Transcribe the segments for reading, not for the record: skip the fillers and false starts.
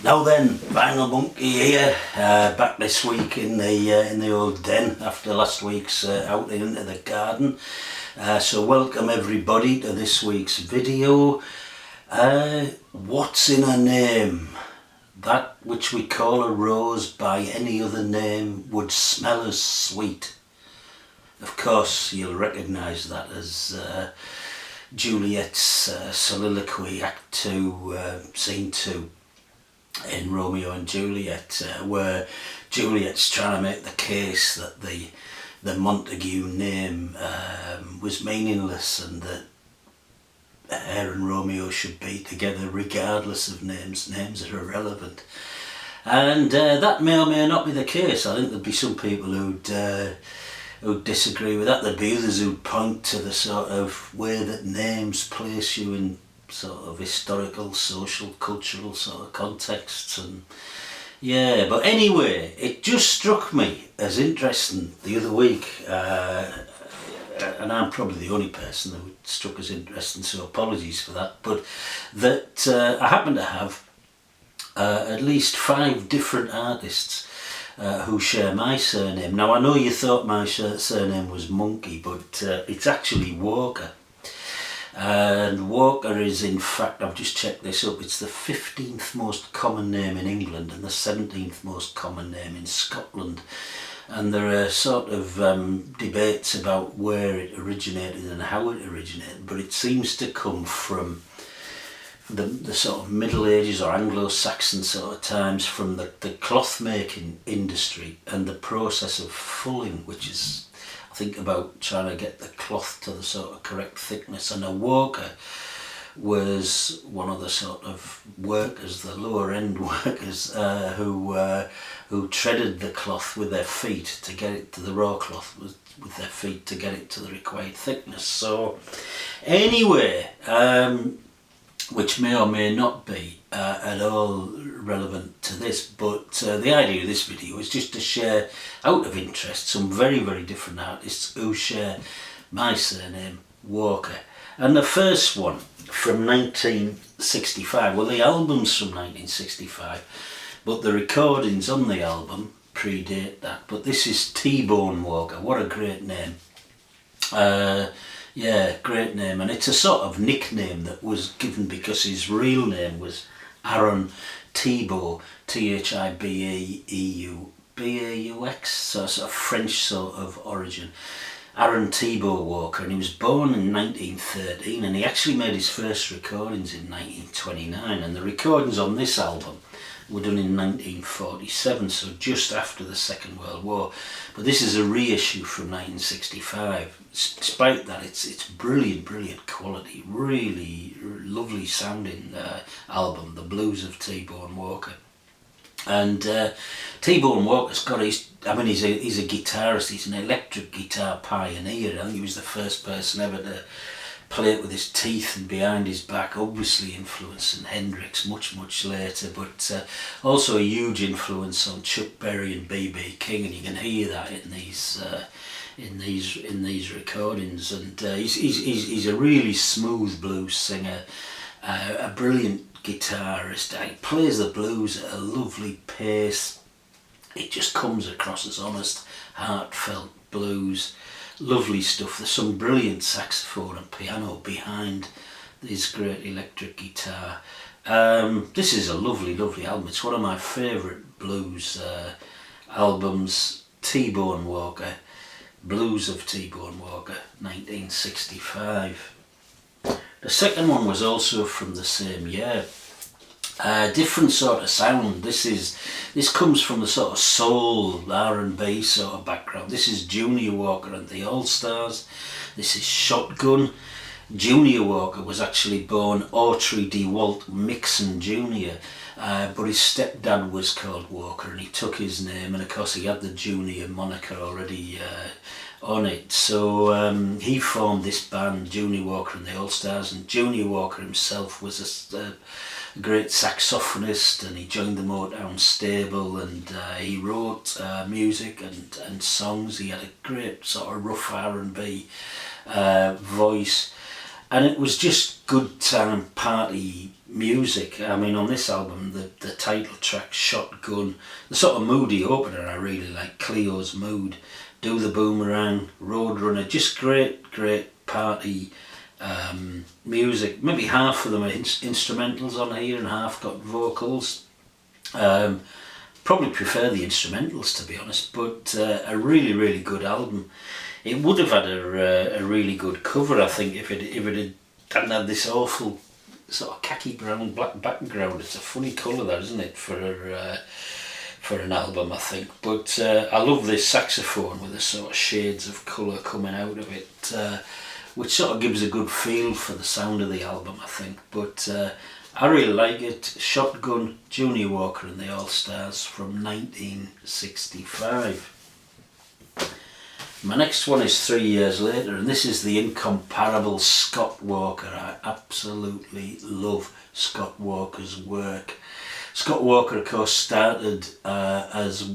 Now then, Vinyl Monkey here, back this week in the old den after last week's outing into the garden. So welcome everybody to this week's video. What's in a name? That which we call a rose by any other name would smell as sweet. Of course, you'll recognise that as Juliet's soliloquy, Act 2, Scene 2. In Romeo and Juliet, where Juliet's trying to make the case that the Montague name was meaningless and that her and Romeo should be together regardless of names. Names are irrelevant. And that may or may not be the case. I think there'd be some people who'd disagree with that. There'd be others who'd point to the sort of way that names place you in sort of historical, social, cultural sort of contexts, and yeah, but anyway, it just struck me as interesting the other week, and I'm probably the only person who it struck as interesting, so apologies for that, but that I happen to have at least 5 different artists who share my surname. Now I know you thought my surname was Monkey, but it's actually Walker. And Walker is, in fact, I've just checked this up, it's the 15th most common name in England and the 17th most common name in Scotland. And there are sort of debates about where it originated and how it originated, but it seems to come from the sort of Middle Ages or Anglo-Saxon sort of times, from the cloth making industry and the process of fulling, which is, I think, about trying to get the cloth to the sort of correct thickness. And a walker was one of the sort of workers, the lower end workers, who treaded the cloth with their feet to get it to the raw cloth with their feet to get it to the required thickness. So anyway, which may or may not be at all relevant to this, but the idea of this video is just to share, out of interest, some very, very different artists who share my surname, Walker. And the first one from 1965, well, the album's from 1965, but the recordings on the album predate that. But this is TBone Walker. What a great name. Yeah, great name, and it's a sort of nickname that was given because his real name was Aaron Thibault, Thibeeu, B-A-U-X, so sort of French sort of origin. Aaron Thibault Walker, and he was born in 1913, and he actually made his first recordings in 1929, and the recordings on this album were done in 1947, so just after the Second World War. But this is a reissue from 1965. Despite that, it's brilliant quality, really lovely sounding album, The Blues of TBone Walker. And TBone Walker's got he's a guitarist, he's an electric guitar pioneer. I think he was the first person ever to play it with his teeth and behind his back, obviously influencing Hendrix much later, but also a huge influence on Chuck Berry and B.B. King, and you can hear that in these recordings. And he's a really smooth blues singer, a brilliant guitarist. He plays the blues at a lovely pace. It just comes across as honest, heartfelt blues. Lovely stuff. There's some brilliant saxophone and piano behind this great electric guitar. This is a lovely album. It's one of my favourite blues albums. TBone Walker, Blues of TBone Walker, 1965. The second one was also from the same year. Different sort of sound. This comes from the sort of soul, R&B sort of background. This is Junior Walker and the All-Stars. This is Shotgun. Junior Walker was actually born Autry DeWalt Mixon Jr., but his stepdad was called Walker, and he took his name, and of course he had the Junior moniker already on it. So he formed this band, Junior Walker and the All-Stars, and Junior Walker himself was a great saxophonist, and he joined the Motown stable, and he wrote music and songs. He had a great sort of rough R&B voice. and it was just good time party music. I mean, on this album, the title track, Shotgun, the sort of moody opener I really like, Cleo's Mood, Do the Boomerang, Roadrunner, just great party music. Maybe half of them are instrumentals on here and half got vocals. Probably prefer the instrumentals, to be honest, but a really good album. It would have had a really good cover, I think, if it hadn't had this awful sort of khaki brown black background. It's a funny colour, that, isn't it, for an album, I think. But I love this saxophone with the sort of shades of colour coming out of it, which sort of gives a good feel for the sound of the album, I think. But I really like it. Shotgun, Junior Walker and the All Stars from 1965. My next one is 3 years later, and this is the incomparable Scott Walker. I absolutely love Scott Walker's work. Scott Walker, of course, started as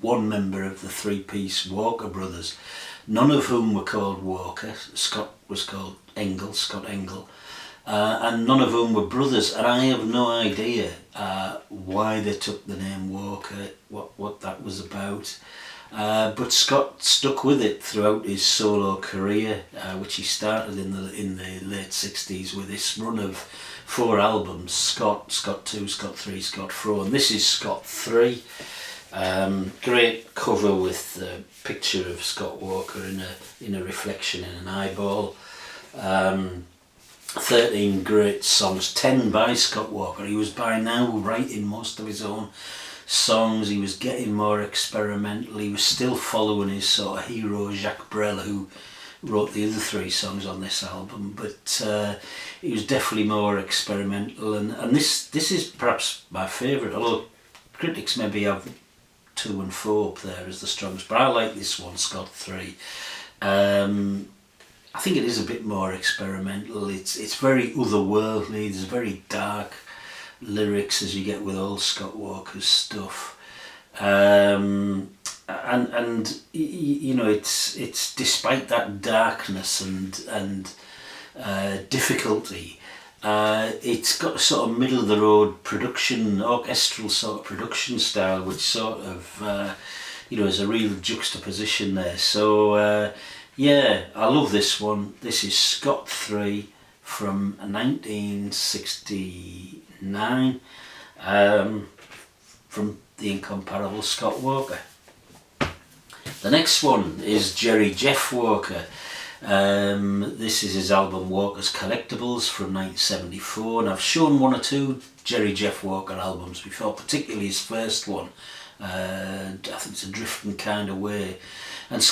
one member of the three-piece Walker brothers, none of whom were called Walker. Scott was called Engel, Scott Engel, and none of whom were brothers. And I have no idea why they took the name Walker, what that was about. But Scott stuck with it throughout his solo career, which he started in the late 60s with this run of 4 albums: Scott, Scott 2, Scott 3, Scott 4, and this is Scott 3. Great cover with the picture of Scott Walker in a reflection in an eyeball. 13 great songs, 10 by Scott Walker. He was by now writing most of his own songs. He was getting more experimental. He was still following his sort of hero Jacques Brel, who wrote the other 3 songs on this album, but he was definitely more experimental, and this is perhaps my favourite, although critics maybe have 2 and 4 up there as the strongest, but I like this one, Scott 3. I think it is a bit more experimental. It's very otherworldly. There's very dark lyrics, as you get with all Scott Walker's stuff, and you know, it's despite that darkness and difficulty, it's got a sort of middle of the road production, orchestral sort of production style, which sort of you know, is a real juxtaposition there. So yeah, I love this one. This is Scott 3 from 1969, from the incomparable Scott Walker. The next one is Jerry Jeff Walker. This is his album Walker's Collectibles from 1974, and I've shown 1 or 2 Jerry Jeff Walker albums before, particularly his first one. I think it's A Drifting Kind of Way. And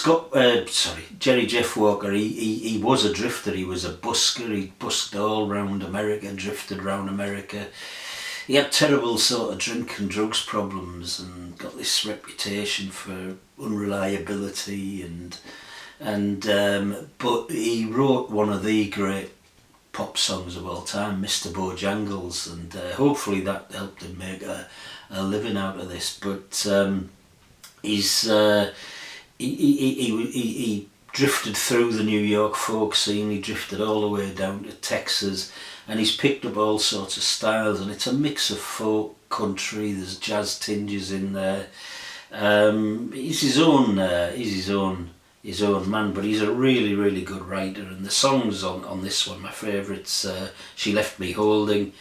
Jerry Jeff Walker, he was a drifter. He was a busker. He busked all round America, drifted round America. He had terrible sort of drink and drugs problems and got this reputation for unreliability, but he wrote one of the great pop songs of all time, Mr. Bojangles, and hopefully that helped him make a living out of this. But he drifted through the New York folk scene. He drifted all the way down to Texas, and he's picked up all sorts of styles, and it's a mix of folk, country, there's jazz tinges in there. He's his own man, but he's a really good writer, and the songs on this one, my favourites, She Left Me Holding,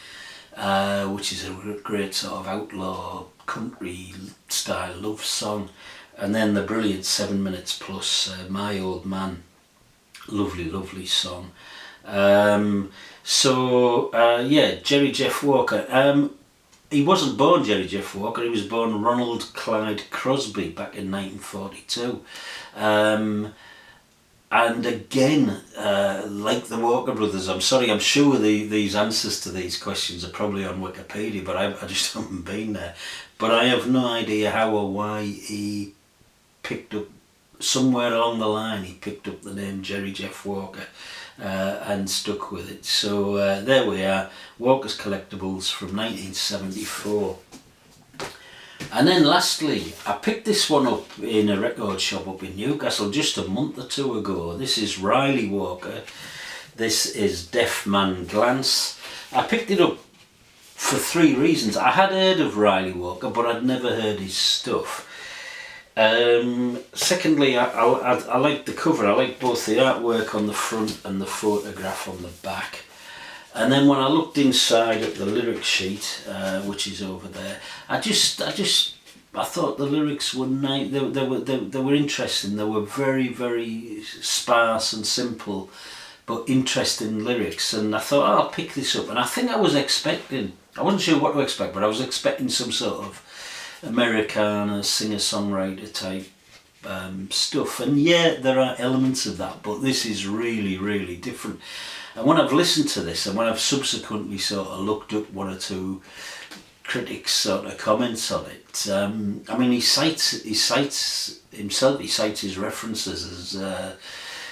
which is a great sort of outlaw country style love song, and then the brilliant 7 minutes plus, My Old Man, lovely song. Yeah, Jerry Jeff Walker. He wasn't born Jerry Jeff Walker, he was born Ronald Clyde Crosby back in 1942. And again, like the Walker brothers, I'm sure these answers to these questions are probably on Wikipedia, but I just haven't been there. But I have no idea how or why he picked up, somewhere along the line, he picked up the name Jerry Jeff Walker and stuck with it. So there we are, Walker's Collectibles from 1974. And then lastly, I picked this one up in a record shop up in Newcastle just a month or 2 ago. This is Riley Walker, This is Deaf Man Glance. I picked it up for 3 reasons. I had heard of Riley Walker, but I'd never heard his stuff. Secondly, I like the cover. I like both the artwork on the front and the photograph on the back. And then when I looked inside at the lyric sheet, which is over there, I thought the lyrics were nice. They were interesting. They were very, very sparse and simple, but interesting lyrics. And I thought, oh, I'll pick this up. And I think I wasn't sure what to expect, but I was expecting some sort of Americana, singer-songwriter type stuff. And yeah, there are elements of that, but this is really, really different. And when I've listened to this, and when I've subsequently sort of looked up 1 or 2 critics' sort of comments on it, I mean, he cites himself. He cites his references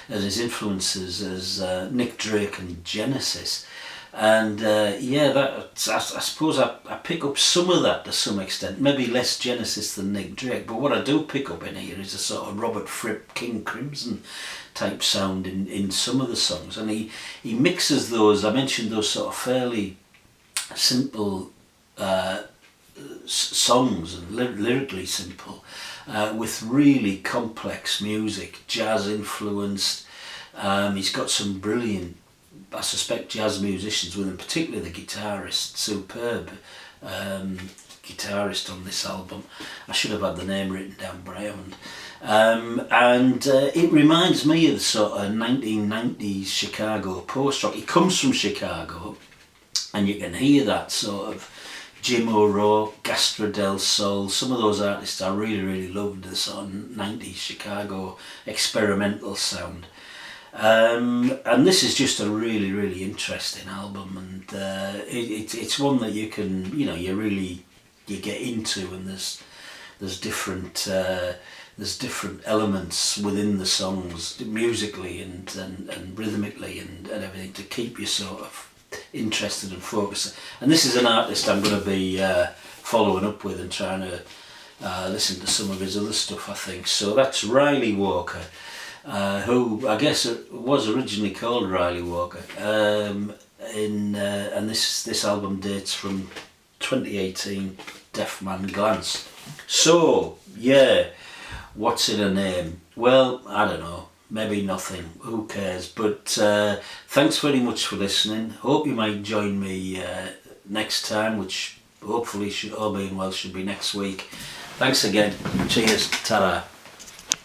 as his influences as Nick Drake and Genesis. And yeah, I suppose I pick up some of that to some extent, maybe less Genesis than Nick Drake, but what I do pick up in here is a sort of Robert Fripp, King Crimson type sound in some of the songs, and he mixes those. I mentioned those sort of fairly simple songs and lyrically simple with really complex music, jazz influenced. He's got some brilliant, I suspect, jazz musicians with him, particularly the guitarist, superb guitarist on this album. I should have had the name written down, but I haven't. And it reminds me of the sort of 1990s Chicago post-rock. He comes from Chicago, and you can hear that sort of Jim O'Rourke, Gastra Del Sol, some of those artists I really, really loved, the sort of 90s Chicago experimental sound. And this is just a really, really interesting album, and it's one that you can, you get into, and there's different elements within the songs, musically and rhythmically and everything, to keep you sort of interested and focused. And this is an artist I'm going to be following up with and trying to listen to some of his other stuff, I think. So that's Riley Walker, who I guess was originally called Riley Walker, and this album dates from 2018, Deaf Man Glance. So yeah, what's in a name? Well, I don't know, maybe nothing, who cares, but thanks very much for listening. Hope you might join me next time, which hopefully, all being well, should be next week. Thanks again, cheers, ta-ra.